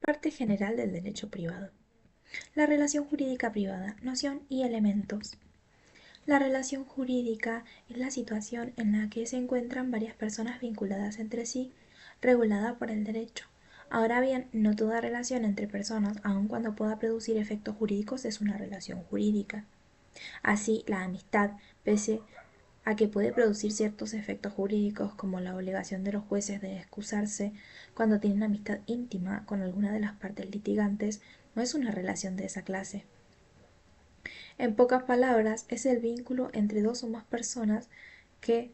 Parte general del derecho privado. La relación jurídica privada, noción y elementos. La relación jurídica es la situación en la que se encuentran varias personas vinculadas entre sí, regulada por el derecho. Ahora bien, no toda relación entre personas, aun cuando pueda producir efectos jurídicos, es una relación jurídica. Así, la amistad, pese a que puede producir ciertos efectos jurídicos como la obligación de los jueces de excusarse cuando tienen amistad íntima con alguna de las partes litigantes, no es una relación de esa clase. En pocas palabras, es el vínculo entre dos o más personas que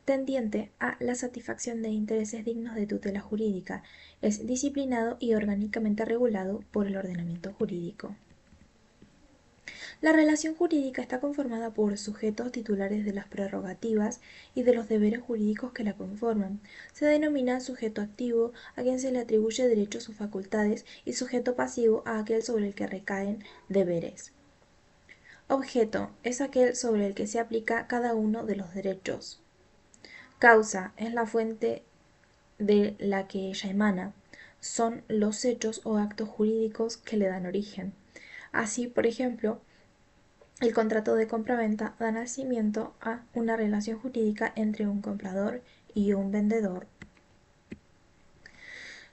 tendiente a la satisfacción de intereses dignos de tutela jurídica, es disciplinado y orgánicamente regulado por el ordenamiento jurídico. La relación jurídica está conformada por sujetos titulares de las prerrogativas y de los deberes jurídicos que la conforman. Se denomina sujeto activo a quien se le atribuye derechos o facultades y sujeto pasivo a aquel sobre el que recaen deberes. Objeto es aquel sobre el que se aplica cada uno de los derechos. Causa es la fuente de la que ella emana. Son los hechos o actos jurídicos que le dan origen. Así, por ejemplo, el contrato de compraventa da nacimiento a una relación jurídica entre un comprador y un vendedor.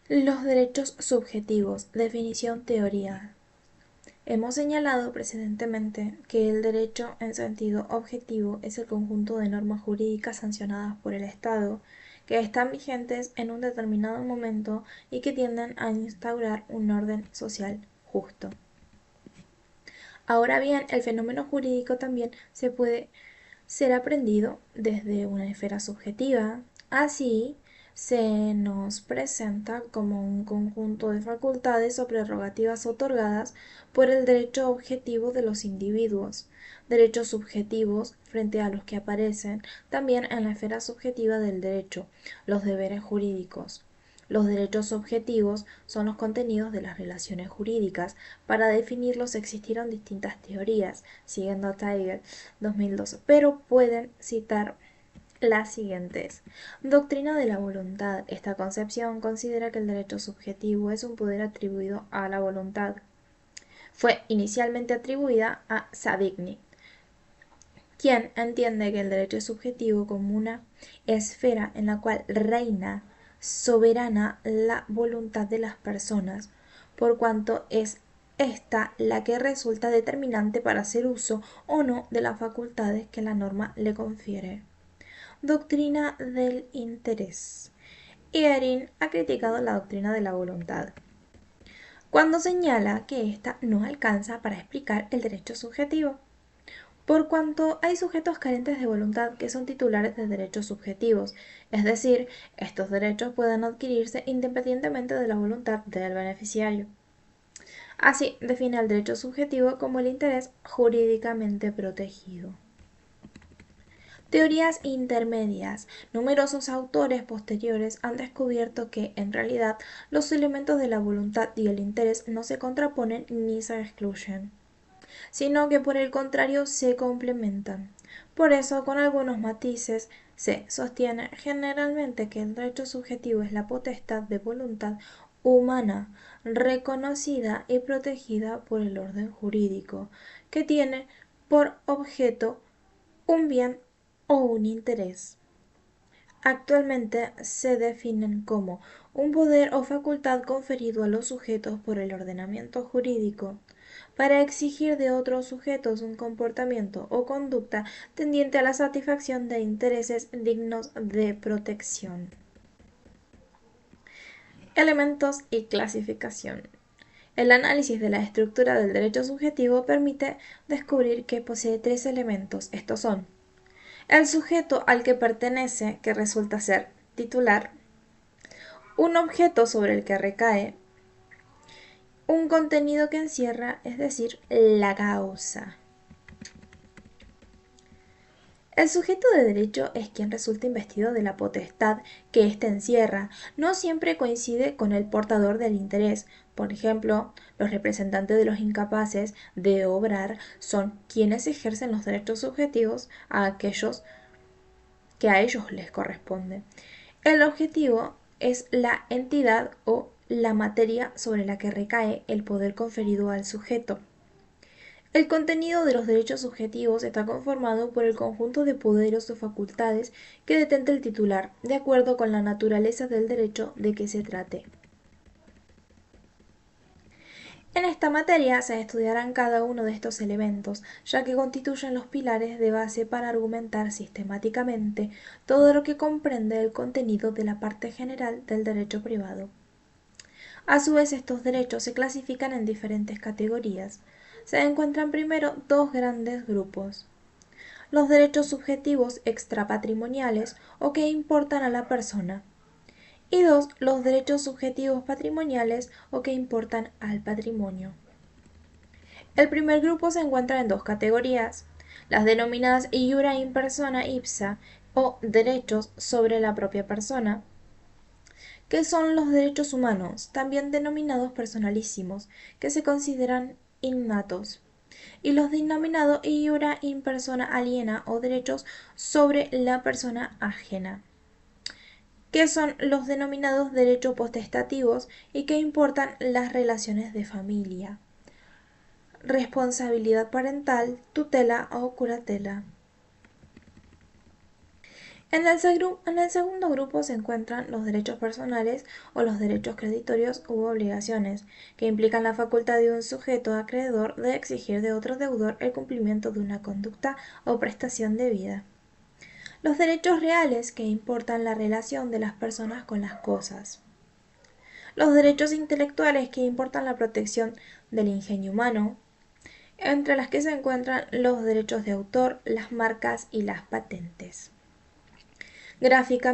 Los derechos subjetivos. Definición teoría. Hemos señalado precedentemente que el derecho en sentido objetivo es el conjunto de normas jurídicas sancionadas por el Estado que están vigentes en un determinado momento y que tienden a instaurar un orden social justo. Ahora bien, el fenómeno jurídico también se puede ser aprendido desde una esfera subjetiva. Así, se nos presenta como un conjunto de facultades o prerrogativas otorgadas por el derecho objetivo de los individuos, derechos subjetivos frente a los que aparecen también en la esfera subjetiva del derecho, los deberes jurídicos. Los derechos objetivos son los contenidos de las relaciones jurídicas. Para definirlos existieron distintas teorías, siguiendo a Tiger 2012, pero pueden citar las siguientes. Doctrina de la voluntad. Esta concepción considera que el derecho subjetivo es un poder atribuido a la voluntad. Fue inicialmente atribuida a Savigny, quien entiende que el derecho es subjetivo como una esfera en la cual reina soberana la voluntad de las personas, por cuanto es esta la que resulta determinante para hacer uso o no de las facultades que la norma le confiere. Doctrina del interés. Ehring ha criticado la doctrina de la voluntad cuando señala que ésta no alcanza para explicar el derecho subjetivo, por cuanto hay sujetos carentes de voluntad que son titulares de derechos subjetivos, es decir, estos derechos pueden adquirirse independientemente de la voluntad del beneficiario. Así define el derecho subjetivo como el interés jurídicamente protegido. Teorías intermedias. Numerosos autores posteriores han descubierto que, en realidad, los elementos de la voluntad y el interés no se contraponen ni se excluyen, sino que por el contrario se complementan. Por eso, con algunos matices, se sostiene generalmente que el derecho subjetivo es la potestad de voluntad humana, reconocida y protegida por el orden jurídico, que tiene por objeto un bien o un interés. Actualmente se definen como un poder o facultad conferido a los sujetos por el ordenamiento jurídico para exigir de otros sujetos un comportamiento o conducta tendiente a la satisfacción de intereses dignos de protección. Elementos y clasificación. El análisis de la estructura del derecho subjetivo permite descubrir que posee tres elementos. Estos son: el sujeto al que pertenece, que resulta ser titular; un objeto sobre el que recae; un contenido que encierra, es decir, la causa. El sujeto de derecho es quien resulta investido de la potestad que éste encierra. No siempre coincide con el portador del interés. Por ejemplo, los representantes de los incapaces de obrar son quienes ejercen los derechos subjetivos a aquellos que a ellos les corresponde. El objetivo es la entidad o la materia sobre la que recae el poder conferido al sujeto. El contenido de los derechos subjetivos está conformado por el conjunto de poderes o facultades que detenta el titular, de acuerdo con la naturaleza del derecho de que se trate. En esta materia se estudiarán cada uno de estos elementos, ya que constituyen los pilares de base para argumentar sistemáticamente todo lo que comprende el contenido de la parte general del derecho privado. A su vez, estos derechos se clasifican en diferentes categorías. Se encuentran primero dos grandes grupos: los derechos subjetivos extrapatrimoniales o que importan a la persona, y dos, los derechos subjetivos patrimoniales o que importan al patrimonio. El primer grupo se encuentra en dos categorías: las denominadas iura in persona ipsa o derechos sobre la propia persona, que son los derechos humanos, también denominados personalísimos, que se consideran innatos, y los denominados iura in persona aliena o derechos sobre la persona ajena, que son los denominados derechos potestativos y que importan las relaciones de familia, responsabilidad parental, tutela o curatela. En el segundo grupo se encuentran los derechos personales o los derechos creditorios u obligaciones, que implican la facultad de un sujeto acreedor de exigir de otro deudor el cumplimiento de una conducta o prestación debida. Los derechos reales, que importan la relación de las personas con las cosas. Los derechos intelectuales, que importan la protección del ingenio humano, entre las que se encuentran los derechos de autor, las marcas y las patentes. Gráficamente,